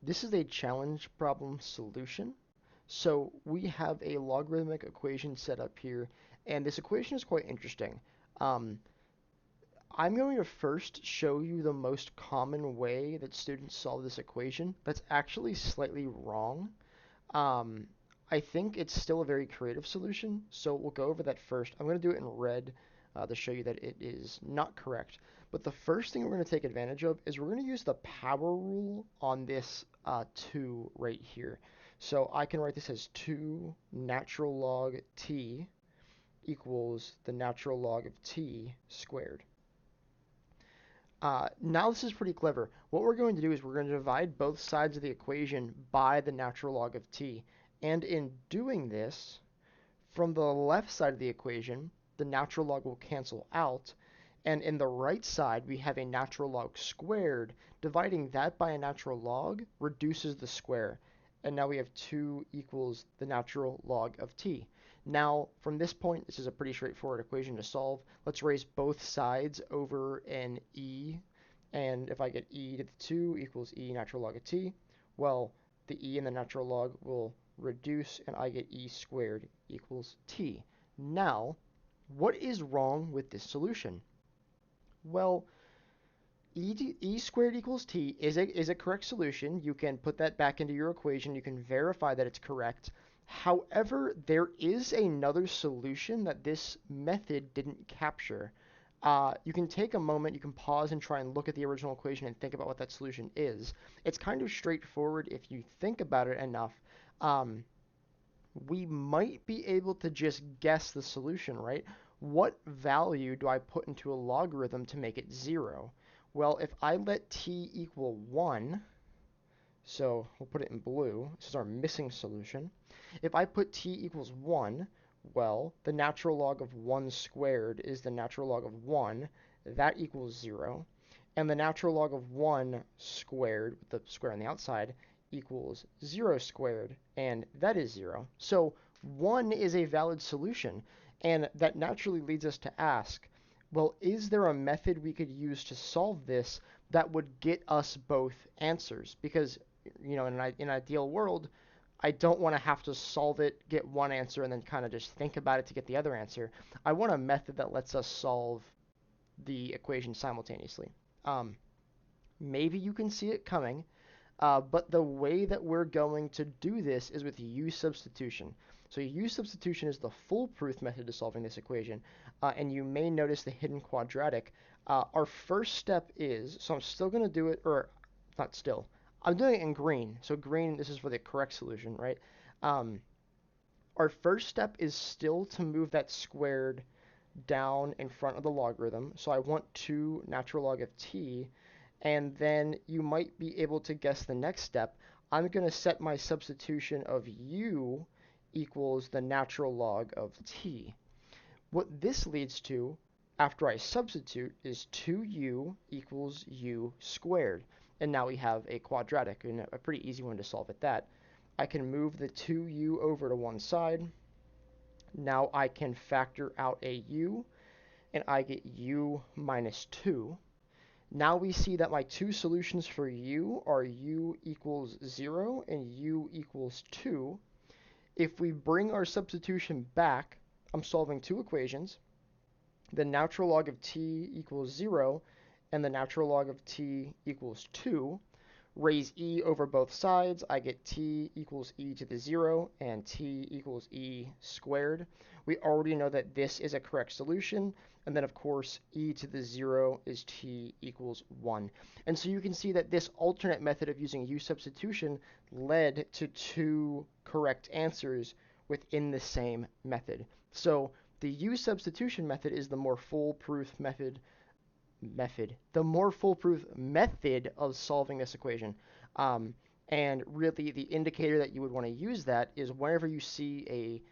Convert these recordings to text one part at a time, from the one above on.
This is a challenge problem solution. So we have a logarithmic equation set up here, and this equation is quite interesting. Um, I'm going to first show you the most common way that students solve this equation. That's actually slightly wrong. Um, I think it's still a very creative solution, so we'll go over that first. I'm going to do it in red to show you that it is not correct. But the first thing we're going to take advantage of is we're going to use the power rule on this 2 right here. So I can write this as 2 natural log t equals the natural log of t squared. Now this is pretty clever. What we're going to do is we're going to divide both sides of the equation by the natural log of t. And in doing this, from the left side of the equation, the natural log will cancel out. And in the right side, we have a natural log squared. Dividing that by a natural log reduces the square. And now we have 2 equals the natural log of t. Now, from this point, this is a pretty straightforward equation to solve. Let's raise both sides over an e. And if I get e to the 2 equals e natural log of t, well, the e in the natural log will reduce, and I get e squared equals t. Now, what is wrong with this solution? Well, e squared equals t is a correct solution. You can put that back into your equation. You can verify that it's correct. However, there is another solution that this method didn't capture. You can take a moment, you can pause and try and look at the original equation and think about what that solution is. It's kind of straightforward if you think about it enough. Um, we might be able to just guess the solution, right? What value do I put into a logarithm to make it 0? Well, if I let t equal 1, so we'll put it in blue, this is our missing solution. If I put t equals 1, well, the natural log of 1 squared is the natural log of 1. That equals 0. And the natural log of 1 squared, with the square on the outside, equals 0 squared, and that is 0. So 1 is a valid solution, and that naturally leads us to ask, well, is there a method we could use to solve this that would get us both answers? Because, in an ideal world, I don't want to have to solve it, get one answer, and then kind of just think about it to get the other answer. I want a method that lets us solve the equation simultaneously. Um, Maybe you can see it coming, but the way that we're going to do this is with U substitution. So U substitution is the foolproof method to solving this equation, and you may notice the hidden quadratic. Our first step is, so I'm still going to do it, or not still, I'm doing it in green. So green, this is for the correct solution, right? Um, our first step is still to move that squared down in front of the logarithm. So I want 2 natural log of t, and then you might be able to guess the next step. I'm going to set my substitution of u equals the natural log of t. What this leads to, after I substitute, is 2u equals u squared. And now we have a quadratic, and a pretty easy one to solve at that. I can move the 2u over to one side. Now I can factor out a u, and I get u minus 2. Now we see that my two solutions for u are u equals 0 and u equals 2. If we bring our substitution back, I'm solving two equations. The natural log of t equals 0 and the natural log of t equals 2. Raise e over both sides, I get t equals e to the 0 and t equals e squared. We already know that this is a correct solution, and then of course e to the 0 is t equals 1. And so you can see that this alternate method of using u substitution led to two correct answers within the same method. So the u substitution method is the more foolproof method of solving this equation. And really, the indicator that you would want to use that is whenever you see a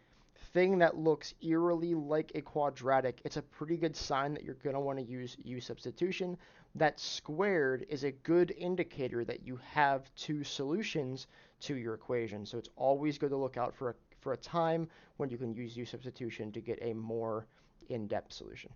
thing that looks eerily like a quadratic, it's a pretty good sign that you're going to want to use U substitution. That squared is a good indicator that you have two solutions to your equation. So it's always good to look out for a time when you can use U substitution to get a more in-depth solution.